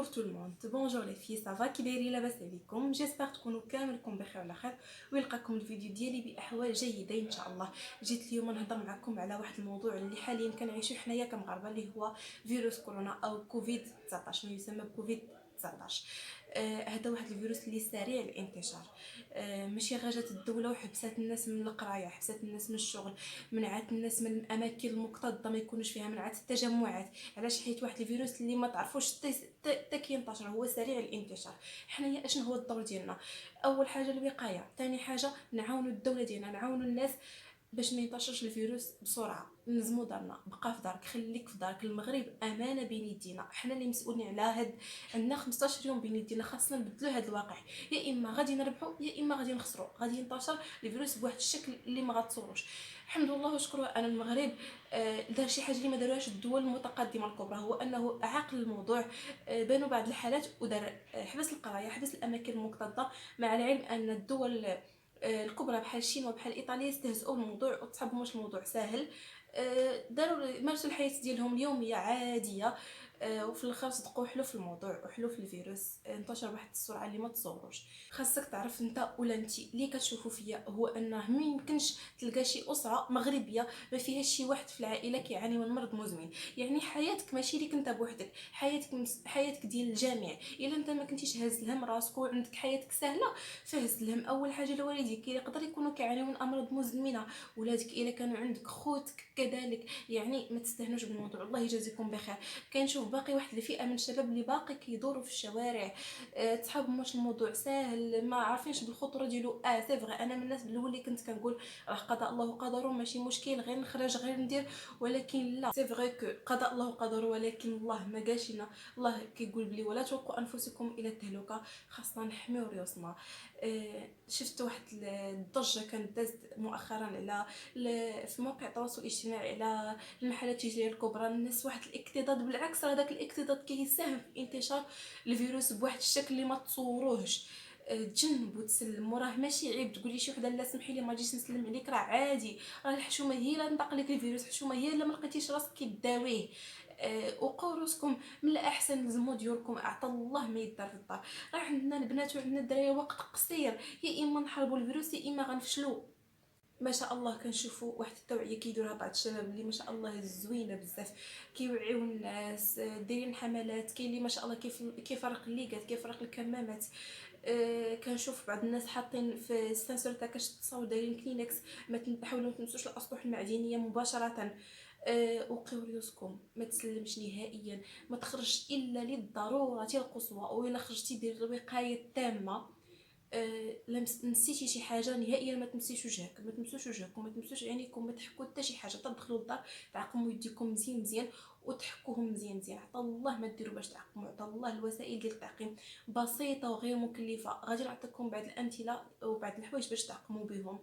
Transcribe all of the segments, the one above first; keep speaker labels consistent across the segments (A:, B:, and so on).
A: Bonjour tout le monde, bonjour les filles, ça va كي دايرين لاباس عليكم؟ جيسبر تكونوا كاملكم بخير وعلى خير ويلقاكم الفيديو ديالي باحوال جيده ان شاء الله. جيت اليوم نهضر معكم على واحد الموضوع اللي حاليا كنعيشوا حنايا كمغاربه اللي هو فيروس كورونا او كوفيد 19 ما يسمى بكوفيد 19. هذا واحد الفيروس اللي سريع الانتشار. ماشي غير جات الدوله وحبسات الناس من القرايه، حبسات الناس من الشغل، منعت الناس من الاماكن المكتظه ما يكونوش فيها، منعت التجمعات. علاش؟ حيت واحد الفيروس اللي ما تعرفوش حتى كينتشر، هو سريع الانتشار. حنايا اشنو هو الدور ديالنا؟ اول حاجه الوقايه، ثاني حاجه نعاونوا الدوله ديالنا، نعاونوا الناس باش ما ينتشرش الفيروس بسرعه. نلزموا دارنا، بقى في دارك، خليك في دارك. المغرب امانه بين يدينا، حنا اللي مسؤولين على هاد. عندنا 15 يوم بين يدينا، خاصنا نبدلوا هاد الواقع. يا اما غادي نربحوا يا اما غادي نخسروا، غادي ينتشر الفيروس بواحد الشكل اللي ما غتصوروش. الحمد لله وشكرا ان المغرب دار شي حاجه اللي ما داروهاش الدول المتقدمه الكبرى، هو انه عاقل الموضوع. بانوا بعض الحالات ودار حبس القرايه، حبس الاماكن المكتظه، مع العلم ان الدول الكبرى بحال الصين وبحال ايطاليا استهزئوا الموضوع وتصحبوا مش الموضوع ساهل. داروا مارسوا الحياه ديالهم اليوميه عاديه. وفي الاخر صدقوا حلو في الموضوع وحلو في الفيروس. انتشر بواحد السرعه اللي ما تصوروش. خاصك تعرف انت ولا انت اللي كتشوفوا فيا هو انه ما يمكنش تلقى شي اسره مغربيه ما فيهاش شي واحد في العائله كيعاني من مرض مزمن. يعني حياتك ماشي ليك انت بوحدك، حياتك ديال الجميع. الا انت ما كنتيش هاز الهم راسك وعندك حياتك سهله، فهز الهم. اول حاجه لوالديك اللي يقدر يكونوا كيعانيو من امراض مزمنه، ولادك الا كانوا عندك، خوتك كذلك. يعني ما تستهنوش بالموضوع، الله يجازيكم بخير. كنشوف باقي واحد الفئه من الشباب اللي باقي كيدوروا في الشوارع. تصحابهم واش الموضوع ساهل، ما عارفينش بالخطوره ديالو. سي فغي، انا من الناس الاول اللي كنت كنقول راه قضاء الله وقدره، ماشي مشكل، غير نخرج غير ندير. ولكن لا، سي فغي كو قضاء الله وقدره، ولكن الله ما قالش لنا. الله كيقول بلي ولا تلقوا انفسكم الى التهلكه، خاصنا نحميو ريوسنا. شفت واحد الضجه كانت دازت مؤخرا على في مواقع التواصل الاجتماعي على المحلات التجاريه الكبرى. الناس واحد الاكتظاظ، بالعكس راه داك الاكتظاظ كيساهم في انتشار الفيروس بواحد الشكل اللي ما تصوروهش. تجنبوا تسلموا، راه ماشي عيب تقولي شي وحده لا سمحي لي ما جيتش نسلم عليك، راه عادي. راه الحشومه هي لا نطق لك الفيروس، الحشومه هي لا ما لقيتيش راسك كداويه. وقوا روسكم من الاحسن لزموا ديوركم، اعطى الله ما يدار في الدار. راه عندنا البنات وعندنا الدراري وقت قصير، يا اما نحاربوا الفيروس يا اما غنفشلوا. ما شاء الله كنشوفوا واحد التوعيه كيديروها بعض الشباب اللي ما شاء الله زوينه بزاف، كيوعيو الناس، دايرين حملات. كاين اللي ما شاء الله كيفرق الليغات، كيفرق الكمامات. كنشوف بعض الناس حاطين في السنسور تاع كاش تصاور دايرين كلينكس. ما تحاولوا ما تمسوش الاسطح المعدنيه مباشره. وقيو ريوسكم، ما تسلمش نهائيا، ما تخرجش الا للضروره القصوى، والا خرجتي دير الوقايه التامه. لا نسيتي شي حاجه نهائيا ما تمسيش وجهك، ما تمسوش وجهكم، ما تمسوش عينيكم، ما تحكوا حتى شي حاجه. تدخلوا للدار تعقموا يديكم مزيان مزيان وتحكوهم مزيان مزيان. عطا الله ما ديروا باش تعقموا، عطا الله الوسائل ديال التعقيم بسيطه وغير مكلفه. غادي نعطيكم بعض الامثله وبعض الحوايج باش تعقموا بهم.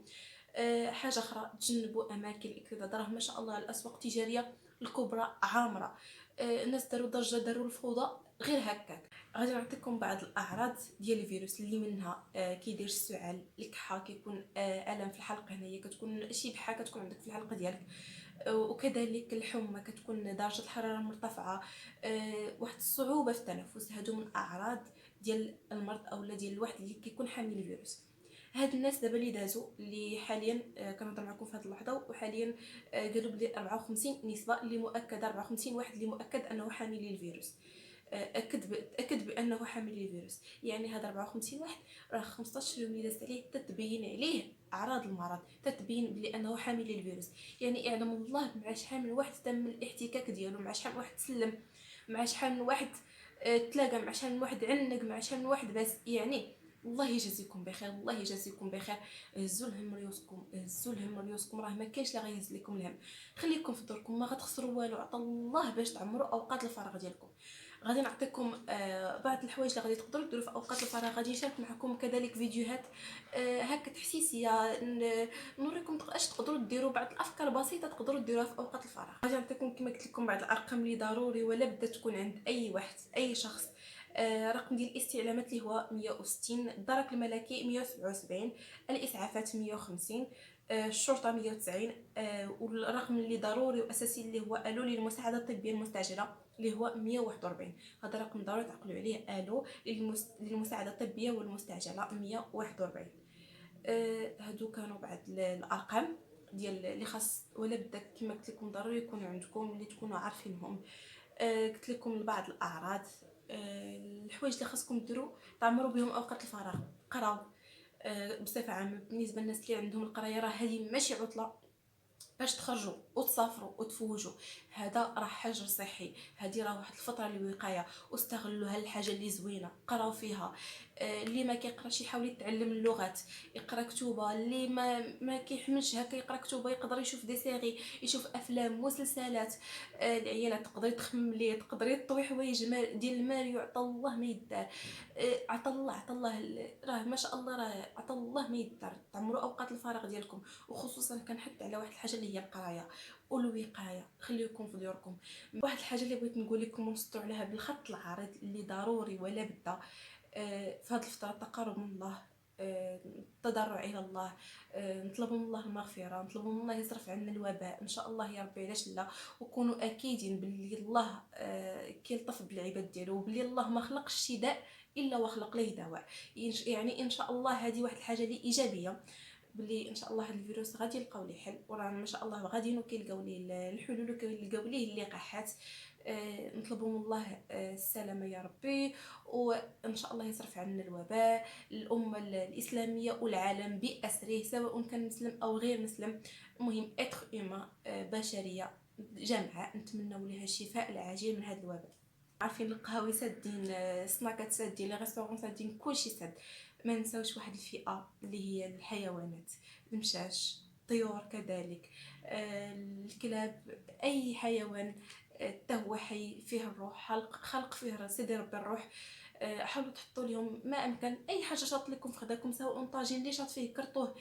A: حاجه اخرى، تجنبوا اماكن الاكتظاظ. راه ما شاء الله الاسواق التجاريه الكبرى عامره. الناس داروا ضجه، داروا الفوضى غير هكاك. غادي نعطيكم بعض الاعراض ديال الفيروس اللي منها كيدير السعال، الكحه، كيكون الم في الحلق، هنايا كتكون شي بحه كتكون عندك في الحلق ديالك. وكذلك الحمى، كتكون درجه الحراره مرتفعه. واحد الصعوبه في التنفس. هادو من اعراض ديال المرض اولا ديال الواحد اللي كيكون حامل الفيروس. هاد الناس دابا اللي دازوا، اللي حاليا كنهضر معكم في هذه اللحظه، وحاليا قالوا بلي 54 نسبه اللي مؤكده، 54 واحد اللي مؤكد انه حامل للفيروس. تاكد بانه حامل للفيروس. يعني هذا 54 واحد، راه 15 يوم اللي دازت عليه تتبين عليه اعراض المرض، تتبين بلي انه حامل للفيروس. يعني اعلم الله مع شحال من واحد تم الاحتكاك ديالو، مع شحال من واحد تسلم، مع شحال من واحد تلاقى، مع شحال من واحد عنق، مع شحال من واحد بس. يعني الله يجازيكم بخير، الله يجازيكم بخير. هزوا الهم ريوسكم، هزوا الهم ريوسكم، راه ما كاينش اللي غيهز لكم الهم. خليكم في دوركم، ما غتخسروا والو، عطا الله باش تعمروا اوقات الفراغ ديالكم. غادي نعطيكم بعض الحوايج اللي غادي تقدروا ديروا في اوقات الفراغ. غادي نشارك معكم كذلك فيديوهات هكا تحسيسيه، نوريكم اش تقدروا ديروا، بعض الافكار بسيطه تقدروا ديروها في اوقات الفراغ. غادي نعطيكم كما قلت لكم بعض الارقام اللي ضروري ولا بدا تكون عند اي واحد، اي شخص. رقم ديال الاستعلامات اللي هو 160، الدرك الملكي 177، الاسعافات 150، الشرطه 190. والرقم اللي ضروري واساسي اللي هو الو للمساعده الطبيه المستعجله اللي هو 141. هذا رقم ضروري تعقلوا عليه، الو للمساعده الطبيه والمستعجله 141. هادو كانوا بعض الارقام ديال اللي خاص ولا بدا كما قلت لكم ضروري يكونوا عندكم اللي تكونوا عارفينهم. قلت لكم بعض الاعراض. الحوايج اللي خاصكم ديروا تعمروا بهم اوقات الفراغ. قراو. بصفه عامه بالنسبه للناس اللي عندهم القرايه راه هذه ماشي عطله باش تخرجوا وتسافروا وتفوجوا. هذا راه حجر صحي، هذه راه واحد الفتره للوقايه، واستغلوا هالحاجه اللي زوينه قراو فيها. اللي ما كيقراش يحاول يتعلم اللغات، يقرا كتوبه. اللي ما كيحملش هكا يقرا كتوبه، يقدر يشوف دي سيري، يشوف افلام مسلسلات. العيالات تقدر تخمم ليه، تقدر تطوي حوايج ديال المال يعطى الله ما يدار. عطى الله راه ما شاء الله، راه عطى الله ما يدار. تعمروا اوقات الفراغ ديالكم، وخصوصا كنحث على واحد الحاجه اللي هي القرايه والوقايه. خليكم في ديوركم. واحد الحاجه اللي بغيت نقول لكم ونسطوا عليها بالخط العريض اللي ضروري ولا بدا في هذه الفتره: التقرب من الله، التضرع الى الله، نطلبوا من الله المغفره، نطلبوا من الله يصرف عنا الوباء ان شاء الله يا ربي. علاش لا؟ وكونوا اكيدين باللي الله كيلطف بالعباد ديالو، وباللي الله ما خلقش شي داء الا وخلق ليه دواء. يعني ان شاء الله هذه واحد الحاجه اللي ايجابيه، باللي ان شاء الله هذا الفيروس غادي يلقاو ليه حل، وراه ما شاء الله غاديين كيلقاو ليه الحلول وكيلقاو ليه اللقاحات. نطلبوا من الله السلامه يا ربي، وان شاء الله يصرف عنا الوباء. الامه الاسلاميه والعالم باسره، سواء كان مسلم او غير مسلم، المهم اتر ايما، بشريه جامعه، نتمنوا لها الشفاء العاجل من هذا الوباء. عارفين القهاوي سادين، السناكات سادين، لي ريستورون سادين، كلشي ساد. ما نساوش واحد الفئه اللي هي الحيوانات: المشاش، الطيور كذلك، الكلاب، اي حيوان حتى هو حي فيه الروح، خلق فيه سيدي ربي الروح. حاولوا تحطوا لهم ما امكن اي حاجه شاط لكم في خداكم، سواء طاجين اللي شاط فيه كرطوه.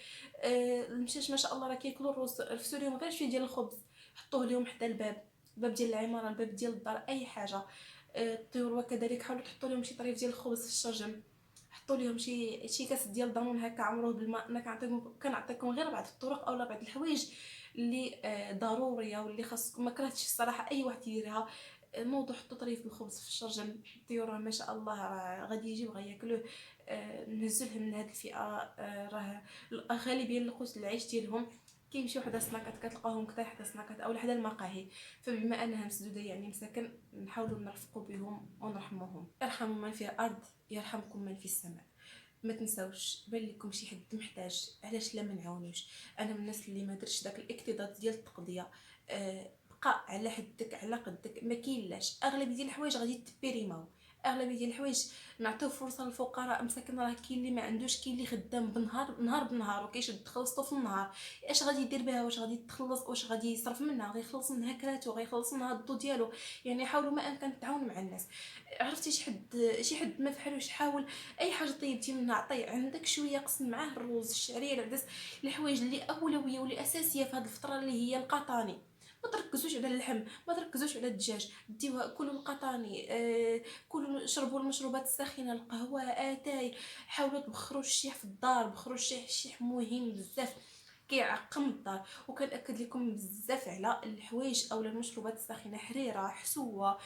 A: المشاش ما شاء الله راه كياكلوا الروز، رفسوا لهم غير شويه ديال الخبز، حطوه لهم حدا الباب ديال العماره، الباب ديال الدار، اي حاجه. الطيور وكذلك حاولوا تحطوا لهم شي طريف ديال الخبز في الشرجم، حطوا لهم شي كاس ديال دانون هكا عمروه بالماء. انا كنعطيكم غير بعض الطرق اولا بعض الحوايج اللي ضروريه واللي خاصكم. ما كرهتش الصراحه اي واحد يديرها. نوضوا حطوا طريف بالخبز في الشرجم. الطيور ما شاء الله راه غادي يجيو غياكلوه. نهزوه من هذه الفئه. راه غالبا القوت العيش ديالهم كيمشيو حدا السناكات، كتلقاوهم كثار حدا السناكات او حدا المقاهي. فبما انها مسدوده يعني مساكن، نحاولوا نرفقوا بهم ونرحموهم. ارحموا من في الارض يرحمكم من في السماء. ما تنساوش بان لكم شي حد محتاج، علاش لا ما نعاونوش. انا من الناس اللي ما درتش داك الاكتظاظ ديال التقضيه. بقى على حدك على قدك، ما كاينلاش. اغلبيه ديال الحوايج غادي تبيريماو، اغلبيه ديال الحوايج نعطيو فرصه للفقراء مساكن. راه كاين اللي ما عندوش، كاين اللي خدام نهار وكيشد خلصتو في النهار. اش غادي يدير بها؟ واش غادي تخلص؟ واش غادي يصرف منها؟ غيخلص منها كراتو، غيخلص منها الضو ديالو. يعني حاولوا ما امكن تعاونوا مع الناس. عرفتي شي حد ما فحالوش، حاول اي حاجه طيبتي منها عطي. عندك شويه قسم معاه الروز، الشعريه، العدس، الحوايج اللي اولويه واللي اساسيه في هذه الفتره اللي هي القطاني. ما تركزوش على اللحم، ما تركزوش على الدجاج، ديوها كلوا القطاني. كلوا شربوا المشروبات الساخنه، القهوه، اتاي. حاولوا تبخروا الشيح في الدار، بخروا الشيح مهم بزاف، كيعقم الدار. وكنأكد لكم بزاف على الحوايج اولا المشروبات الساخنه: حريره، حسوه.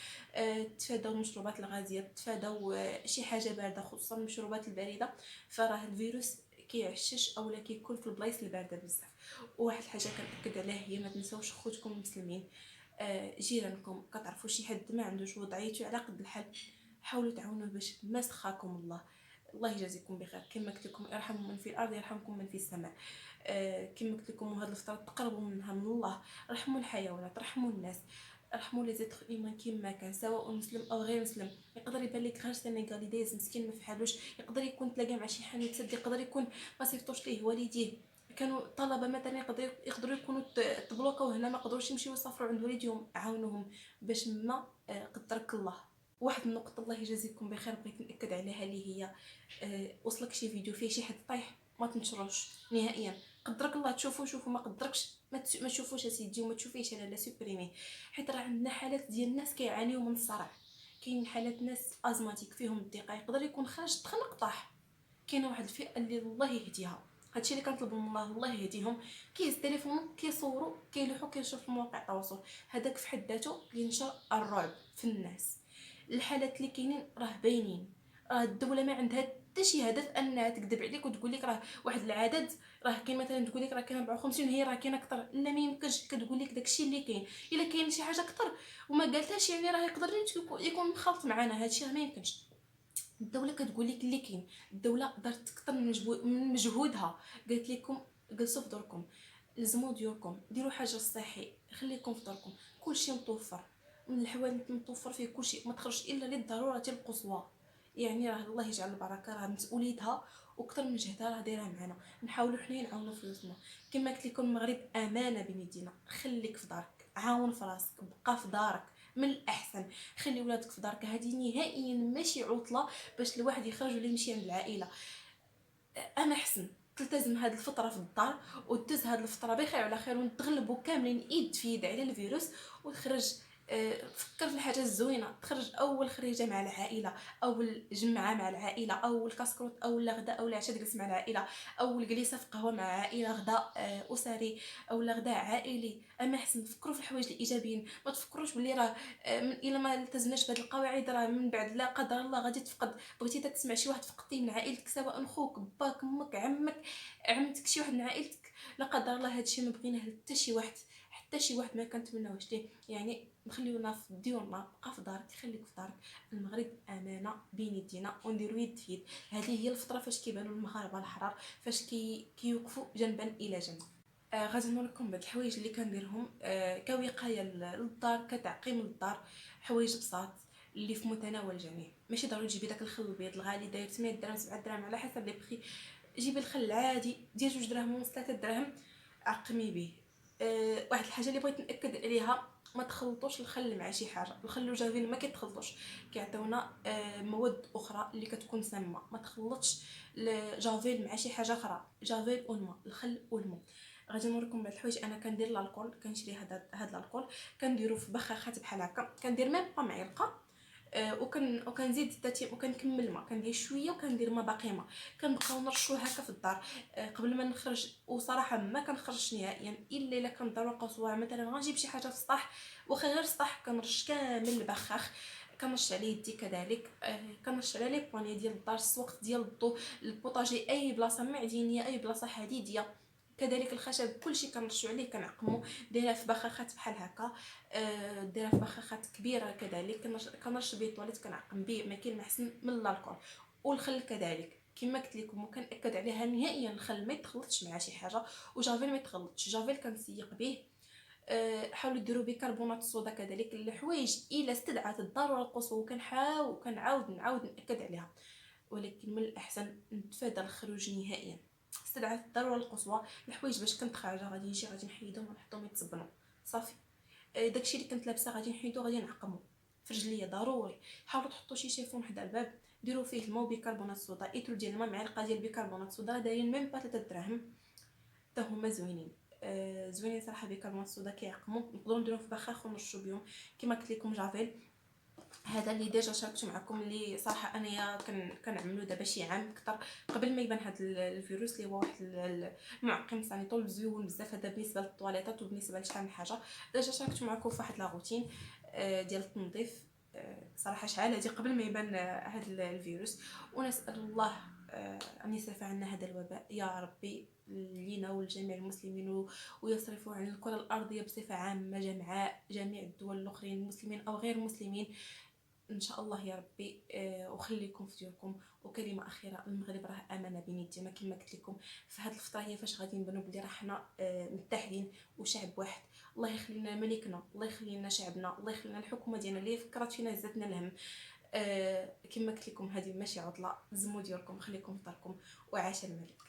A: تفادوا المشروبات الغازيه، تفادوا شي حاجه بارده، خصوصا المشروبات البارده. فراه الفيروس كيعشش اولا كيكون في البلايص البارده بزاف. وواحد الحاجه كنأكد عليها هي: ما تنساوش خوتكم المسلمين، جيرانكم. كتعرفوا شي حد ما عندوش وضعيته على قد الحال، حاولوا تعاونوه باش ما سخاكم الله. الله يجازيكم بخير. كما قلت لكم: ارحموا من في الارض يرحمكم من في السماء. كما قلت لكم هذه الفتره تقربوا منها من الله. رحموا الحيوانات، رحموا الناس، رحموا لي زيتر ايمان كيما كان، سواء مسلم او غير مسلم. يقدر يبان لك غير سينيغالي دايز مسكين ما فحالوش، يقدر يكون تلاقى مع شي حانوت سد، يقدر يكون ما صيفطوش ليه والديه، كانوا طلبه مثلا، يقدروا يكونوا تبلوكاو هنا، ما قدروش يمشيو يسافروا عند والديهم. عاونوهم باش ما قدرك الله. واحد النقطه الله يجازيكم بخير بغيت ناكد عليها، اللي هي وصلك شي فيديو فيه شي حد طايح، ما تنشروش نهائيا. قدرك الله شوفوا، ما قدركش ما تشوفوش اسيدي، وما تشوفيش لا سوبريمي. حيت راه عندنا حالات ديال الناس كيعانيو من الصرع، كاين حالات ناس ازماتيك فيهم الضيقه، يقدر يكون خرج تخنق طاح. كاينه واحد الفئه اللي الله يهديها، هادشي اللي كنطلب من الله يهديهم. كيهز تليفون كيصوروا كيلوحوا كينشروا في مواقع التواصل، هذاك في حد ذاته ينشر الرعب في الناس. الحالات اللي كاينين راه باينين، راه الدوله ما عندها حتى شي هدف انها تكذب عليك وتقول لك راه واحد العدد، راه كاين مثلا تقول لك راه كاين 54 هي راه كاينه اكثر. لا ما يمكنش، كتقول لك داكشي اللي كاين. الا كاين شي حاجه اكثر وما قالتهاش يعني راه يقدر يكون مخالط معنا، هادشي راه ما يمكنش. الدوله كتقول لك اللي كاين، الدوله دارت اكثر من مجهودها، قالت لكم جلسوا في دوركم، لزموا ديوركم، ديروا حاجه صحي، خليكم في دوركم، كلشي متوفر من الحوانت، متوفر فيه كلشي، ما تخرجش الا للضروره القصوى. يعني راه الله يجعل البركه، راه مسؤوليتها واكثر من جهدها راه دايرها معنا. نحاولوا حنا نعاونوا فلوسنا. كما قلت لكم المغرب امانه بين يدينا، خليك في دارك، عاون في راسك، بقى في دارك من الاحسن. خلي ولادك في دارك، هذه نهائيا ماشي عطله باش الواحد يخرج ولا يمشي عند العائله. انا حسن تلتزم هاد الفتره في الدار ودوز هاد الفتره بخير على خير، ونتغلبوا كاملين ايد في يد على الفيروس وتخرج. فكر في الحاجه الزوينه، تخرج اول خريجه مع العائله، اول جمعه مع العائله، اول كاسكروت، اول غداء، اول عشاء تجلس مع العائله، اول جلسه في قهوه مع عائله، غداء اسري او غداء عائلي. اما حسن تفكروا في الحوايج الايجابيين، ما تفكروش باللي راه الا ما التزمناش بهاد القواعد راه من بعد لا قدر الله غادي تفقد. بغيتي تسمع شي واحد فقدتيه من عائلتك، سواء خوك، باك، امك، عمك، عمتك، شي واحد من عائلتك، لا قدر الله هادشي ما بغيناه حتى شي واحد، حتى شي واحد ما كنتمناوش ليه. يعني نخليونا في ديورنا، بقى في دارك، خليك في دارك. المغرب امانه بين يدينا ونديرو يد في يد. هذه هي الفتره فاش كيبانوا المغاربه الحرار، فاش كيوقفوا جنبا الى جنب. غادي نوريكم بعض الحوايج اللي كنديرهم كوقايه للدار، كتعقيم للدار. حوايج بساط اللي في متناول الجميع، ماشي ضروري تجيبي داك الخل الابيض الغالي داير 8 درهم 7 دراهم على حسب لي بخي. جيبي الخل العادي ديال 2 دراهم ونص 3 دراهم، عقمي به. واحد الحاجه اللي بغيت ناكد عليها، ما تخلطوش الخل مع شي حاجه. الخل والجافيل ما كيتخلطوش، كيعطيونا مواد اخرى اللي كتكون سامه. ما تخلطش الجافيل مع شي حاجه اخرى، جافيل والماء، الخل والماء. غادي نوريكم بعض الحوايج. انا كندير الكول، كنشري هذا الكول، كنديرو في بخاخات بحال هكا، كندير ميم با معلقه وكنزيد حتى وكنكمل الماء، كندير شويه وكندير ما باقي ماء، كنبقاو نرشوه هكا في الدار قبل ما نخرج. وصراحه ما كنخرجش نهائيا الا كان ضروري قصوى، مثلا غنجيب شي حاجه في السطح واخا غير السطح، كنرش كامل البخاخ، كنرش عليه يدي كذلك. كنرش على لي بواني ديال الدار، السوق ديال الضو، البوطاجي، اي بلاصه معدنيه، اي بلاصه حديديه، كذلك الخشب، كلشي كنرشوا عليه كنعقمو. دايره في بخاخات بحال هكا، دايره في بخاخات كبيره كذلك، كنرش به الطواليت، كنعقم به. ما كاين ما احسن من الكول. والخل كذلك كما قلت لكم وكنأكد عليها نهائيا، الخل ما يتخلطش مع شي حاجه، وجافيل ما يتخلطش. جافيل كنسيق به. حاولوا ديروا بيكربونات الصودا كذلك. الحوايج الا استدعت الضروره القصوى وكنحاول وكنعاود ناكد عليها، ولكن من الاحسن نتفادى الخروج نهائيا. استدعت الضروره القصوى، الحوايج باش كنت خارجه غادي نحيدهم ونحطهم يتصبنوا صافي. داكشي اللي كنت لابسه غادي نحيدو، غادي نعقمو في رجليا ضروري. حاولوا تحطوا شي شيفون حدا الباب، ديروا فيه الماء وبيكربونات الصودا، ايترو ديال الماء، معلقه ديال بيكربونات الصودا، دايرين ميم با 3 دراهم، حتى هما زوينين. زوينين صراحه. بيكربونات الصودا كيعقموا، نقدروا نديرو في بخاخ ونرشوا بهم. كما قلت لكم جافيل هذا اللي ديجا شاركت معكم، اللي صراحه انايا كنعملو دابا شي عام اكثر قبل ما يبان هذا الفيروس، اللي هو واحد المعقم سانيتول زوين بزاف. هذا بالنسبه للطواليطات وبالنسبه لشحال من حاجه. ديجا شاركت معكم في واحد لا روتين ديال التنظيف. صراحه شحال هذه قبل ما يبان هذا الفيروس. ونسال الله ان يصرف عنا هذا الوباء يا ربي، لينا ولجميع المسلمين، ويصرفوا عن الكره الارضيه بصفه عامه، جميع الدول الاخرين، المسلمين او غير المسلمين ان شاء الله يا ربي. وخليكم في ديوركم. وكلمه اخيره، المغرب راه امانه بين يدينا كما قلت لكم. في هذه الفتره هي فاش غادي نبانوا بلي راه حنا متحدين وشعب واحد. الله يخلي لنا ملكنا، الله يخلي لنا شعبنا، الله يخلي لنا الحكومه ديالنا اللي فكرت فينا زادنا الهم. كما قلت لكم هذه ماشي عطله، زموا ديوركم، خليكم في داركم، وعاش الملك.